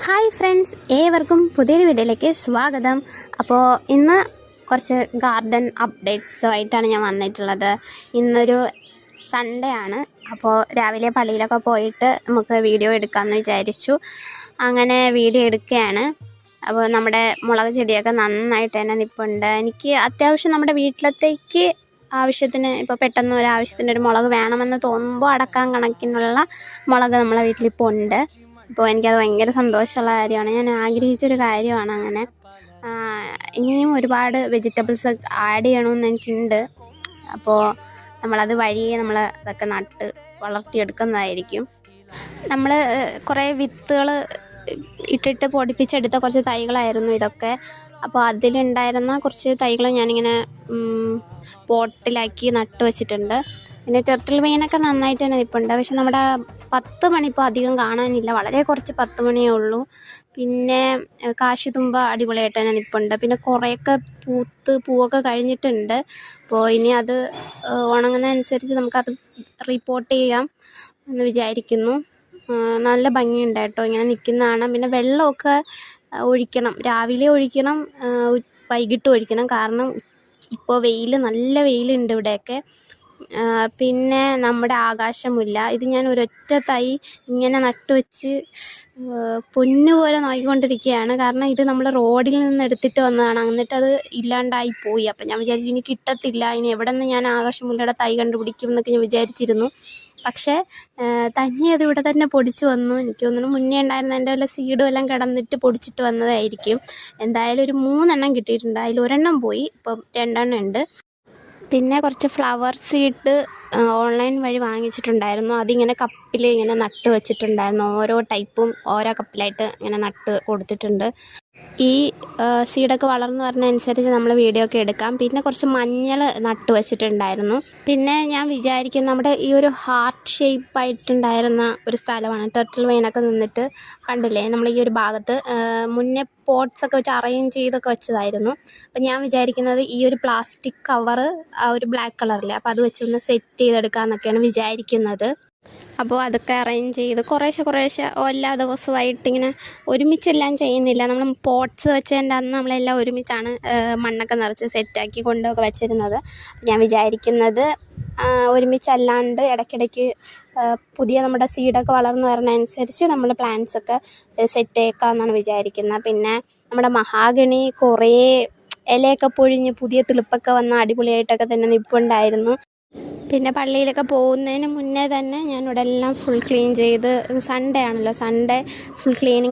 Hi friends, ഏവർക്കും പുതിയൊരു വീഡിയോയിലേക്ക് സ്വാഗതം. അപ്പോൾ ഇന്ന് കുറച്ച് ഗാർഡൻ അപ്ഡേറ്റ്സുമായിട്ടാണ് ഞാൻ വന്നിട്ടുള്ളത്. ഇന്നൊരു സൺഡേ ആണ്. അപ്പോൾ രാവിലെ പള്ളിയിലൊക്കെ പോയിട്ട് നമുക്ക് വീഡിയോ എടുക്കാമെന്ന് വിചാരിച്ചു. അങ്ങനെ വീഡിയോ എടുക്കുകയാണ്. അപ്പോൾ നമ്മുടെ മുളക് ചെടിയൊക്കെ നന്നായിട്ട് തന്നെ നിൽപ്പുണ്ട്. എനിക്ക് അത്യാവശ്യം നമ്മുടെ വീട്ടിലത്തേക്ക് ആവശ്യത്തിന്, ഇപ്പോൾ പെട്ടെന്ന് ഒരു ആവശ്യത്തിന് ഒരു മുളക് വേണമെന്ന് തോന്നുമ്പോൾ അടക്കാൻ കണക്കിനുള്ള മുളക് നമ്മളെ വീട്ടിലിപ്പോൾ ഉണ്ട്. അപ്പോൾ എനിക്കത് ഭയങ്കര സന്തോഷമുള്ള കാര്യമാണ്. ഞാൻ ആഗ്രഹിച്ചൊരു കാര്യമാണ്. അങ്ങനെ ഇനിയും ഒരുപാട് വെജിറ്റബിൾസ് ആഡ് ചെയ്യണമെന്ന് എനിക്കുണ്ട്. അപ്പോൾ നമ്മളത് വഴിയെ നമ്മൾ അതൊക്കെ നട്ട് വളർത്തിയെടുക്കുന്നതായിരിക്കും. നമ്മൾ കുറേ വിത്തുകൾ ഇട്ടിട്ട് പൊടിപ്പിച്ചെടുത്ത കുറച്ച് തൈകളായിരുന്നു ഇതൊക്കെ. അപ്പോൾ അതിലുണ്ടായിരുന്ന കുറച്ച് തൈകൾ ഞാനിങ്ങനെ പോട്ടിലാക്കി നട്ട് വെച്ചിട്ടുണ്ട്. പിന്നെ ടെർട്ടിൽ മീനൊക്കെ നന്നായിട്ട് തന്നെ നിൽപ്പുണ്ട്. പക്ഷെ നമ്മുടെ 10 മണി ഇപ്പോൾ അധികം കാണാനില്ല, വളരെ കുറച്ച് 10 മണിയേ ഉള്ളൂ. പിന്നെ കാശിത്തുമ്പ അടിപൊളിയായിട്ട് തന്നെ നിൽപ്പുണ്ട്. പിന്നെ കുറേയൊക്കെ പൂവൊക്കെ കഴിഞ്ഞിട്ടുണ്ട്. അപ്പോൾ ഇനി അത് ഉണങ്ങുന്നതനുസരിച്ച് നമുക്കത് റിപ്പോർട്ട് ചെയ്യാം എന്ന് വിചാരിക്കുന്നു. നല്ല ഭംഗിയുണ്ട് കേട്ടോ ഇങ്ങനെ നിൽക്കുന്നതാണ്. പിന്നെ വെള്ളമൊക്കെ ഒഴിക്കണം, രാവിലെ ഒഴിക്കണം, വൈകിട്ട് ഒഴിക്കണം. കാരണം ഇപ്പോൾ നല്ല വെയിലുണ്ട് ഇവിടെയൊക്കെ. പിന്നെ നമ്മുടെ ആകാശമുല്ല, ഇത് ഞാൻ ഒരൊറ്റ തൈ ഇങ്ങനെ നട്ടുവെച്ച് പൊന്നുപോലെ നോക്കിക്കൊണ്ടിരിക്കുകയാണ്. കാരണം ഇത് നമ്മൾ റോഡിൽ നിന്ന് എടുത്തിട്ട് വന്നതാണ്. എന്നിട്ടത് ഇല്ലാണ്ടായിപ്പോയി. അപ്പം ഞാൻ വിചാരിച്ചു ഇനി കിട്ടത്തില്ല, ഇനി എവിടെ നിന്ന് ഞാൻ ആകാശമുല്ലയുടെ തൈ കണ്ടുപിടിക്കും എന്നൊക്കെ ഞാൻ വിചാരിച്ചിരുന്നു. പക്ഷേ തനിയെ അത് ഇവിടെ തന്നെ പൊടിച്ച് വന്നു. എനിക്ക് തോന്നുന്നു മുന്നേ ഉണ്ടായിരുന്ന എൻ്റെ വല്ല സീഡും എല്ലാം കിടന്നിട്ട് പൊടിച്ചിട്ട് വന്നതായിരിക്കും. എന്തായാലും ഒരു 3 എണ്ണം കിട്ടിയിട്ടുണ്ട്. അതിൽ 1 എണ്ണം പോയി, ഇപ്പം 2 എണ്ണം ഉണ്ട്. പിന്നെ കുറച്ച് ഫ്ലവർ സീഡ് ഓൺലൈൻ വഴി വാങ്ങിച്ചിട്ടുണ്ടായിരുന്നു. അതിങ്ങനെ കപ്പിൽ ഇങ്ങനെ നട്ട് വെച്ചിട്ടുണ്ടായിരുന്നു. ഓരോ ടൈപ്പും ഓരോ കപ്പിലായിട്ട് ഇങ്ങനെ നട്ട് കൊടുത്തിട്ടുണ്ട്. ഈ സീഡൊക്കെ വളർന്നു വരുന്നതനുസരിച്ച് നമ്മൾ വീഡിയോ ഒക്കെ എടുക്കാം. പിന്നെ കുറച്ച് മഞ്ഞൾ നട്ട് വെച്ചിട്ടുണ്ടായിരുന്നു. പിന്നെ ഞാൻ വിചാരിക്കും നമ്മുടെ ഈ ഒരു ഹാർട്ട് ഷേപ്പായിട്ടുണ്ടായിരുന്ന ഒരു സ്ഥലമാണ്. ടെർട്ടിൽ വൈനൊക്കെ നിന്നിട്ട് കണ്ടില്ലേ, നമ്മൾ ഈ ഒരു ഭാഗത്ത് മുന്നേ പോട്ട്സൊക്കെ വെച്ച് അറേഞ്ച് ചെയ്തൊക്കെ വെച്ചതായിരുന്നു. അപ്പം ഞാൻ വിചാരിക്കുന്നത് ഈ ഒരു പ്ലാസ്റ്റിക് കവറ് ആ ഒരു ബ്ലാക്ക് കളറിൽ, അപ്പോൾ അത് വെച്ചൊന്ന് സെറ്റ് ചെയ്തെടുക്കാമെന്നൊക്കെയാണ് വിചാരിക്കുന്നത്. അപ്പോൾ അതൊക്കെ അറേഞ്ച് ചെയ്ത് കുറേശ്ശെ എല്ലാ ദിവസമായിട്ട് ഇങ്ങനെ ഒരുമിച്ചെല്ലാം ചെയ്യുന്നില്ല. നമ്മൾ പോട്ട്സ് വെച്ചതിൻ്റെ അന്ന് നമ്മളെല്ലാം ഒരുമിച്ചാണ് മണ്ണൊക്കെ നിറച്ച് സെറ്റാക്കി കൊണ്ടൊക്കെ വെച്ചിരുന്നത്. ഞാൻ വിചാരിക്കുന്നത് ഒരുമിച്ചല്ലാണ്ട് ഇടയ്ക്കിടയ്ക്ക് പുതിയ നമ്മുടെ സീഡൊക്കെ വളർന്നു വരുന്നതനുസരിച്ച് നമ്മൾ പ്ലാന്റ്സൊക്കെ സെറ്റാക്കാമെന്നാണ് വിചാരിക്കുന്നത്. പിന്നെ നമ്മുടെ മഹാഗണി കുറേ ഇലയൊക്കെ പൊഴിഞ്ഞ് പുതിയ തിളിപ്പൊക്കെ വന്ന് അടിപൊളിയായിട്ടൊക്കെ തന്നെ നിൽപ്പുണ്ടായിരുന്നു. പിന്നെ പള്ളിയിലൊക്കെ പോകുന്നതിന് മുന്നേ തന്നെ ഞാൻ ഇവിടെ എല്ലാം ഫുൾ ക്ലീൻ ചെയ്ത്, സൺഡേ ആണല്ലോ, സൺഡേ ഫുൾ ക്ലീനിങ്